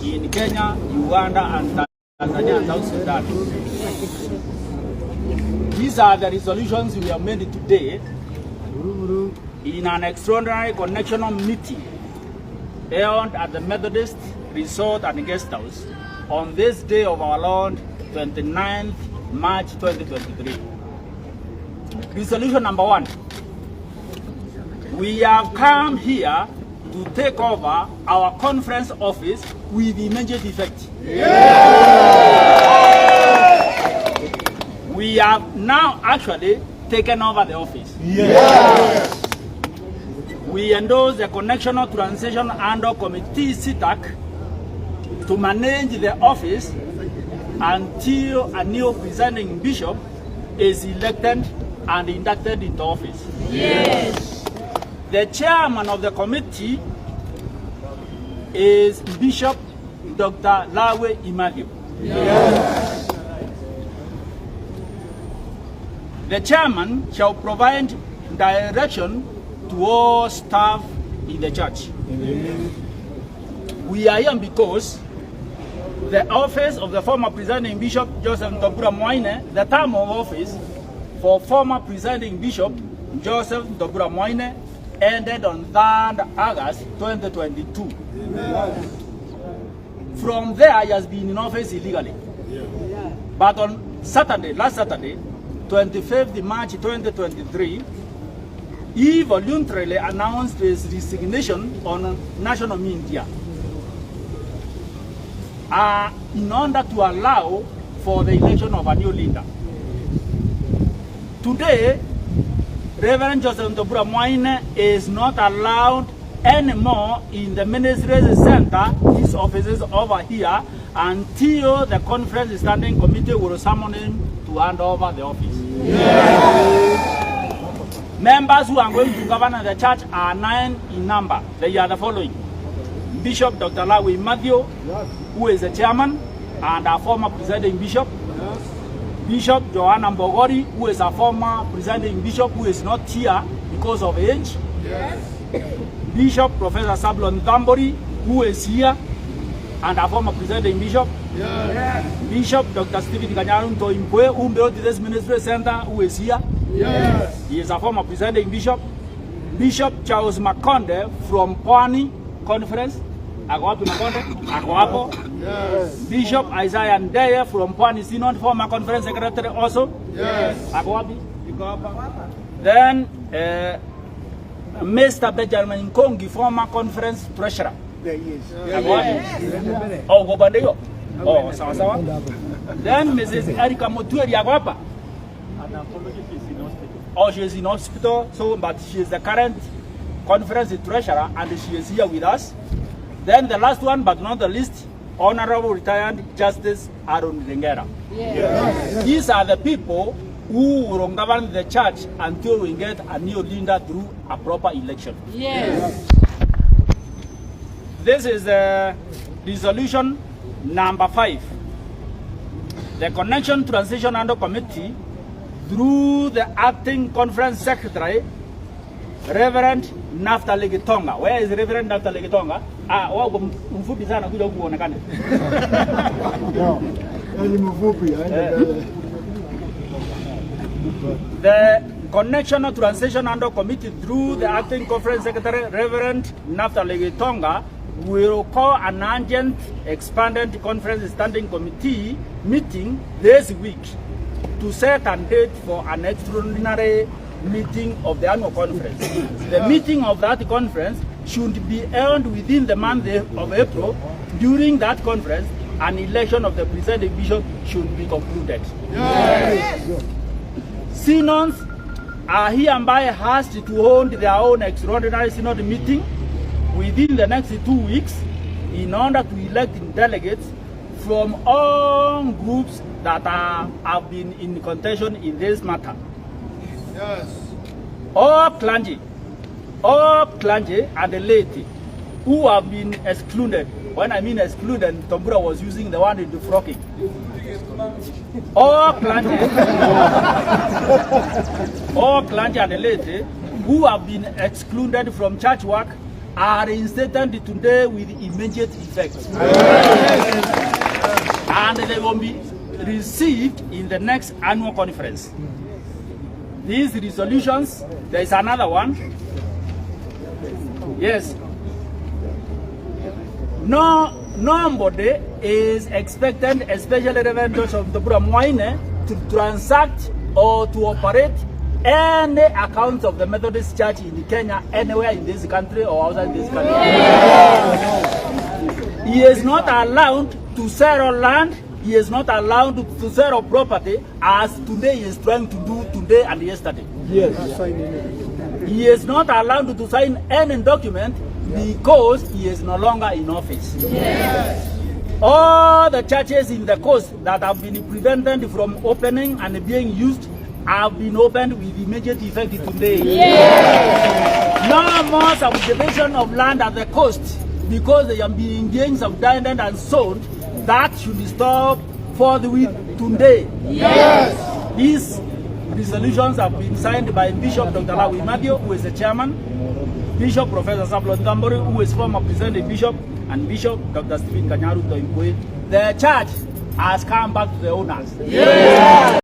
in Kenya, Uganda, and Tanzania and South Sudan. These are the resolutions we have made today in an extraordinary connectional meeting held at the Methodist Resort and Guest House on this day of our Lord, 29th March 2023. Resolution number 1. We have come here to take over our conference office with immediate effect. We have now actually taken over the office. We endorse the Connectional Transition Under Committee CTAC to manage the office until a new presiding bishop is elected and inducted into office. Yes. The chairman of the committee is Bishop Dr. Lawe Imadio. Yes. The chairman shall provide direction to all staff in the church. We are here because the office of the former presiding bishop Joseph Ntobura Moine, the term of office for former presiding bishop Joseph Ntobura Moine ended on 3rd August 2022. From there, he has been in office illegally. But on Saturday, last Saturday, 25th March 2023, he voluntarily announced his resignation on national media in order to allow for the election of a new leader. Today, Reverend Joseph Ntobura Moine is not allowed anymore in the ministry's center, his offices over here, until the conference standing committee will summon him to hand over the office. Members who are going to govern the church are 9 in number. They are the following: Bishop Dr. Lawe Imadio, who is the chairman and a former presiding bishop. Bishop Joanna Mbogori, who is a former presiding bishop who is not here because of age. Bishop Professor Sablon Tambori, who is here and a former presiding bishop. Bishop Dr. Stephen Kanyarun Toimpwe, who built this ministry center, who is here. He is a former presiding bishop. Bishop Charles Makonde from Pwani Conference. Bishop Isaiah Ndeye from Pwani Synod, former conference secretary also. Then Mr. Benjamin Nkongi, former conference treasurer. Oh, Gobandeyo. Oh, sawa. Then Mrs. Erika Motueri Agwapa. Oh, she is in hospital, so but she is the current conference treasurer and she is here with us. Then the last one, but not the least, Honorable Retired Justice Aaron Rengera. These are the people who will govern the church until we get a new leader through a proper election. This is resolution number 5. The Connection Transition Under Committee, through the acting conference secretary, Reverend Naftali Gitonga. Where is Reverend Naftali Gitonga? Mfupi sana kuja huku onekane. The Connection Transition Under Committee, through the acting conference secretary, Reverend Naftali Gitonga, will call an urgent expanded conference standing committee meeting this week to set a date for an extraordinary meeting of the annual conference. The meeting of that conference should be held within the month of April. During that conference, an election of the presiding bishop should be concluded. Synods are hereby asked to hold their own extraordinary synod meeting within the next 2 weeks in order to elect delegates from all groups that have been in contention in this matter. All clergy and the laity who have been excluded. When I mean excluded, Ntobura was using the one in the frocking. All clergy and the laity who have been excluded from church work are reinstated today with immediate effect. And they will be received in the next annual conference. These resolutions, there is another one. Yes. Nobody is expected, especially Reverend of the Buramwaine, to transact or to operate any accounts of the Methodist Church in Kenya, anywhere in this country or outside this country. He is not allowed to sell land. He is not allowed to sell property as today he is trying to do today and yesterday. Yes. He is not allowed to sign any document because he is no longer in office. Yes. All the churches in the coast that have been prevented from opening and being used have been opened with immediate effect today. Yes. No more subdivision of land at the coast because they are being engaged, subdivided and sold. That should stop forthwith today. Yes. These resolutions have been signed by Bishop Dr. Lawi Matthew, who is the chairman, Bishop Professor Sablon Gambori, who is former presiding bishop, and Bishop Dr. Stephen Kanyaru Toimkwe. The church has come back to the owners. Yes.